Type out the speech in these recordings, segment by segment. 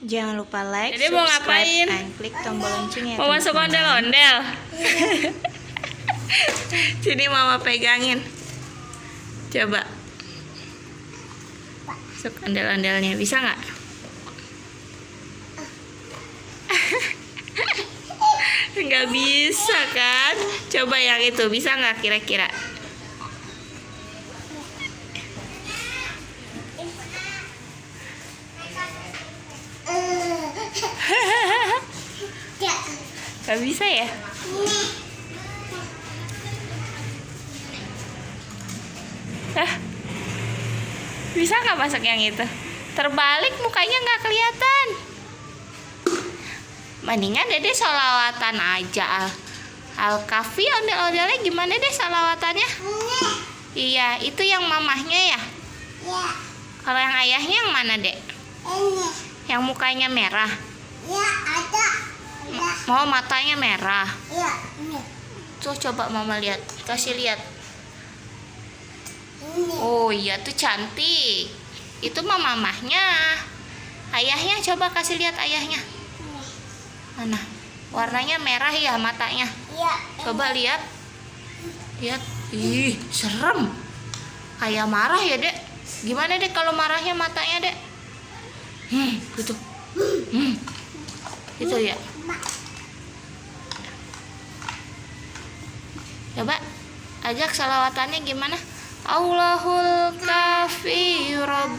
Jangan lupa like, Jadi mau ngapain? subscribe, dan klik tombol loncengnya. Mau masuk ondel-ondel. Sini mama pegangin. Coba. Masuk ondel-ondelnya, bisa nggak? Nggak bisa kan? Coba yang itu, bisa nggak kira-kira? Gak bisa ya? Bisa nggak masak yang itu? Terbalik mukanya nggak kelihatan. Mendingan Dede sholawatan aja. Al-Kafi ondel-ondelnya gimana deh sholawatannya? Iya, itu yang mamahnya ya? Ya. Kalau yang ayahnya yang mana dek? Ini. Yang mukanya merah? Ya, ada. Mau matanya merah? Ya, ini. Tuh coba mama lihat, kasih lihat. Ini. Oh iya tuh cantik. Itu mah mamahnya. Ayahnya coba kasih lihat ayahnya. Mana? Warnanya merah ya matanya. Ya. Coba lihat. Lihat. Ih, serem. Kayak marah ya, Dek. Gimana, Dek, kalau marahnya matanya, Dek? Gitu. Gitu ya. Coba ajak salawatannya gimana? Allahul kafi rabb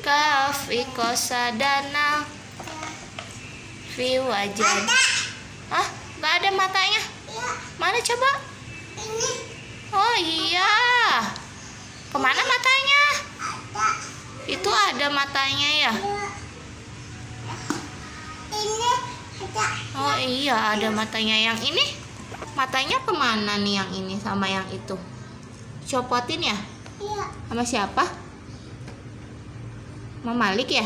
kafi qasadana fi wajah. Ah, nggak ada matanya. Ya, Mana coba? ini. Oh iya. Kemana matanya? Ada. Itu ada matanya ya. Ya. Ini ada. Oh iya, ada matanya. Yang ini matanya kemana nih, yang ini sama yang itu? Copotin ya? Ya. Sama siapa? Mama Malik ya?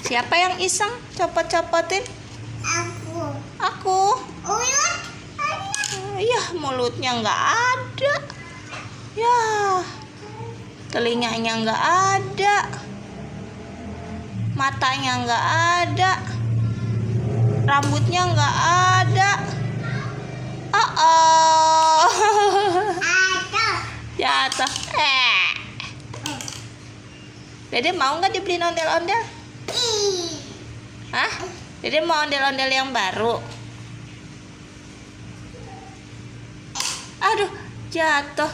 Siapa yang iseng copot-copotin? Aku. Aku. Uyut. Iya, mulutnya nggak ada. Ya, telinganya nggak ada. Matanya nggak ada. Rambutnya nggak ada. Oh. Ada. Jatuh. Dede mau nggak dibeliin ondel-ondel? Ih. Hah? Dede mau ondel-ondel yang baru. Aduh, jatuh.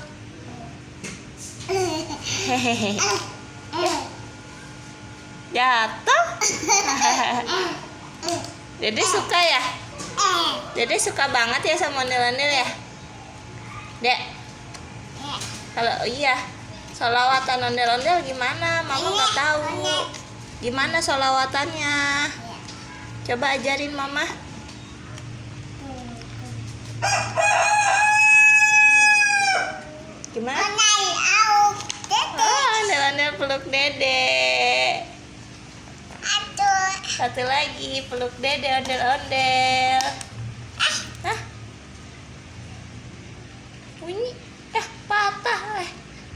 Hehehe. Jatuh. Dede suka ya? Dede suka banget ya sama ondel-ondel ya? Dek, kalau iya, sholawatan ondel-ondel gimana? Mama nggak tahu. Gimana sholawatannya? Coba ajarin mama. Gimana? Oh, ondel-ondel peluk Dede. Aduh. Satu lagi, peluk Dede ondel-ondel. Hah? Bunyi. Patah.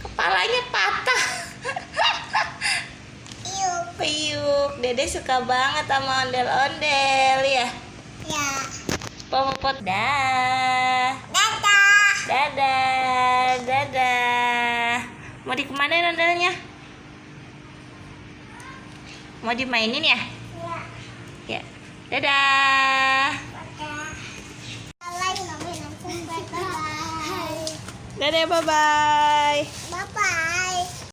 Kepalanya patah. Iuk. Piuk. Dede suka banget sama ondel-ondel ya. Ya. Popot dah. Dadah. Dadah. Dadah. Mau dikemanain ondelnya? Mau dimainin ya? Ya. Ya. Dadah. Dadah. Dadah, bye-bye. Bye-bye.